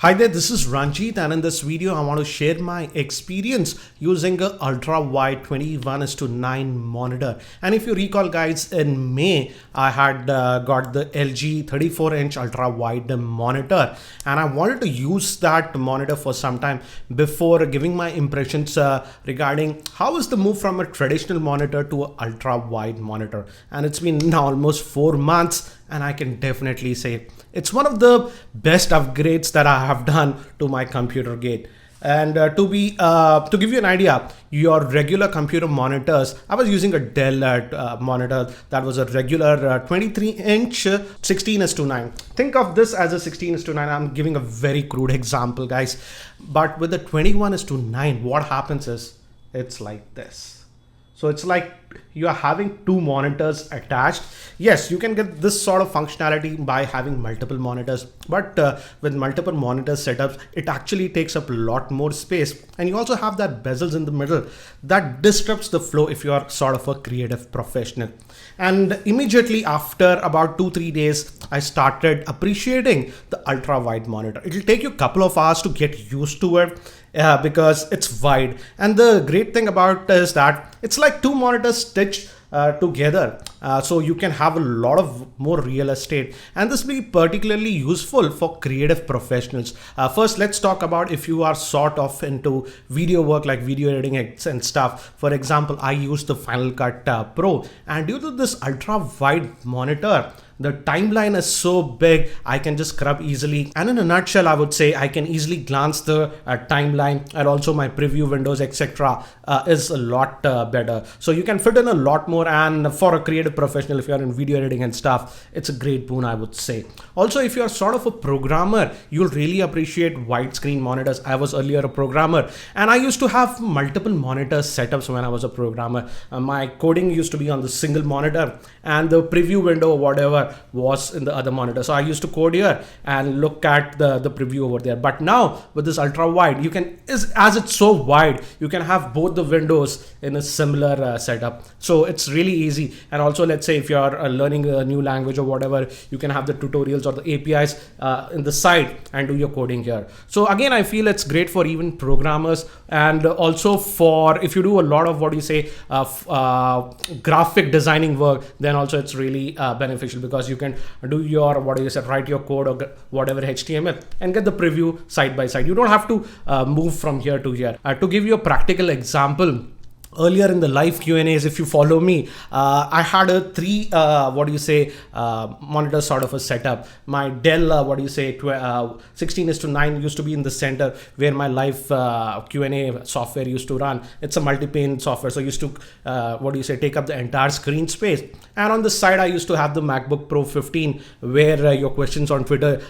Hi there, this is Ranjit, and in this video I want to share my experience using a ultra-wide 21:9 monitor. And if you recall guys, in May I had got the LG 34-inch ultra-wide monitor, and I wanted to use that monitor for some time before giving my impressions regarding how is the move from a traditional monitor to an ultra-wide monitor. And it's been now almost 4 months, and I can definitely say it's one of the best upgrades that I have done to my computer gate. And to give you an idea, your regular computer monitors, I was using a Dell monitor that was a regular 23-inch 16:9. Think of this as a 16:9. I'm giving a very crude example, guys. But with the 21:9, what happens is it's like this. So it's like you are having two monitors attached. Yes, you can get this sort of functionality by having multiple monitors, but with multiple monitor setups, it actually takes up a lot more space. And you also have that bezels in the middle that disrupts the flow if you are sort of a creative professional. And immediately after about 2-3 days, I started appreciating the ultra wide monitor. It will take you a couple of hours to get used to it. Because it's wide, and the great thing about it is that it's like two monitors stitched together, so you can have a lot of more real estate, and this will be particularly useful for creative professionals. First, let's talk about if you are sort of into video work like video editing and stuff. For example, I use the Final Cut Pro, and due to this ultra wide monitor, the timeline is so big, I can just scrub easily. And in a nutshell, I would say I can easily glance the timeline, and also my preview windows, etc. Is a lot better. So you can fit in a lot more, and for a creative professional, if you're in video editing and stuff, it's a great boon, I would say. Also, if you're sort of a programmer, you'll really appreciate widescreen monitors. I was earlier a programmer, and I used to have multiple monitor setups when I was a programmer. My coding used to be on the single monitor, and the preview window or whatever was in the other monitor. So I used to code here and look at the preview over there. But now with this ultra wide, you can, as it's so wide, you can have both the windows in a similar setup. So it's really easy. And also, let's say if you're learning a new language or whatever, you can have the tutorials or the APIs in the side and do your coding here. So again, I feel it's great for even programmers, and also for if you do a lot of what you say graphic designing work, then also it's really beneficial, because you can do your write your code or whatever HTML and get the preview side by side. You don't have to move from here to here. To give you a practical example, earlier in the live Q&As, if you follow me, I had a three monitor sort of a setup. My Dell 16:9 used to be in the center where my live Q&A software used to run. It's a multi-pane software, so I used to take up the entire screen space. And on the side, I used to have the MacBook Pro 15 where your questions on Twitter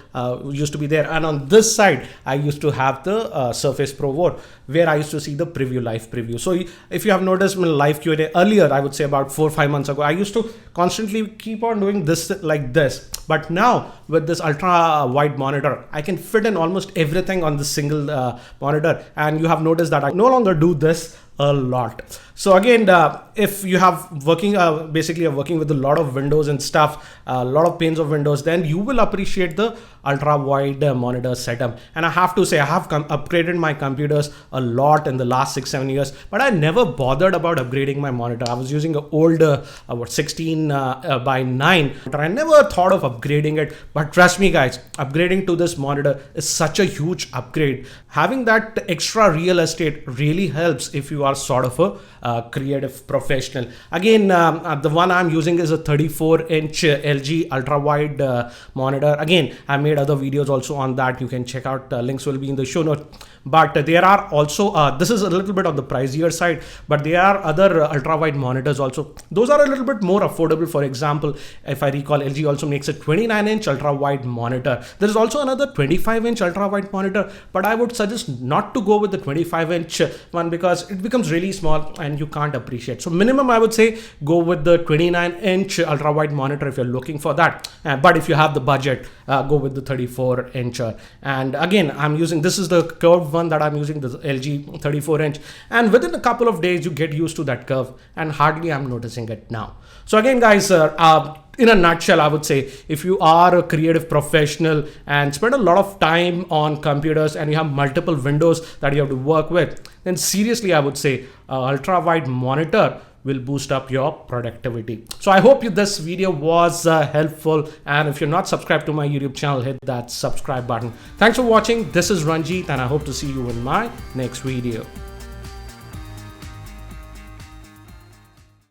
used to be there. And on this side, I used to have the Surface Pro 4 where I used to see the live preview. So if you have noticed my live Q&A earlier, I would say about 4 or 5 months ago, I used to constantly keep on doing this like this. But now with this ultra wide monitor, I can fit in almost everything on the single monitor. And you have noticed that I no longer do this a lot. So again, if you have basically working with a lot of windows and stuff, a lot of panes of windows, then you will appreciate the ultra wide monitor setup. And I have to say, I have upgraded my computers a lot in the last 6-7 years, but I never bothered about upgrading my monitor. I was using an old 16:9. I never thought of upgrading it, but trust me guys, upgrading to this monitor is such a huge upgrade. Having that extra real estate really helps if you are sort of a creative professional. Again, the one I'm using is a 34-inch LG ultra wide monitor. Again, I made other videos also on that. You can check out, links will be in the show notes. But there are also this is a little bit on the pricier side, but there are other ultra wide monitors also. Those are a little bit more affordable. For example, if I recall, LG also makes a 29-inch ultra wide monitor. There is also another 25-inch ultra wide monitor, but I would suggest not to go with the 25-inch one because it becomes really small and you can't appreciate. So minimum, I would say go with the 29-inch ultra wide monitor if you're looking for that. But if you have the budget, go with the 34-inch. And again, I'm using, this is the curved one that I'm using, the LG 34-inch, and within a couple of days you get used to that curve, and hardly I'm noticing it now. So again guys, in a nutshell, I would say if you are a creative professional and spend a lot of time on computers and you have multiple windows that you have to work with, then seriously, I would say ultra wide monitor will boost up your productivity. So I hope this video was helpful. And if you're not subscribed to my YouTube channel, hit that subscribe button. Thanks for watching. This is Ranjit, and I hope to see you in my next video.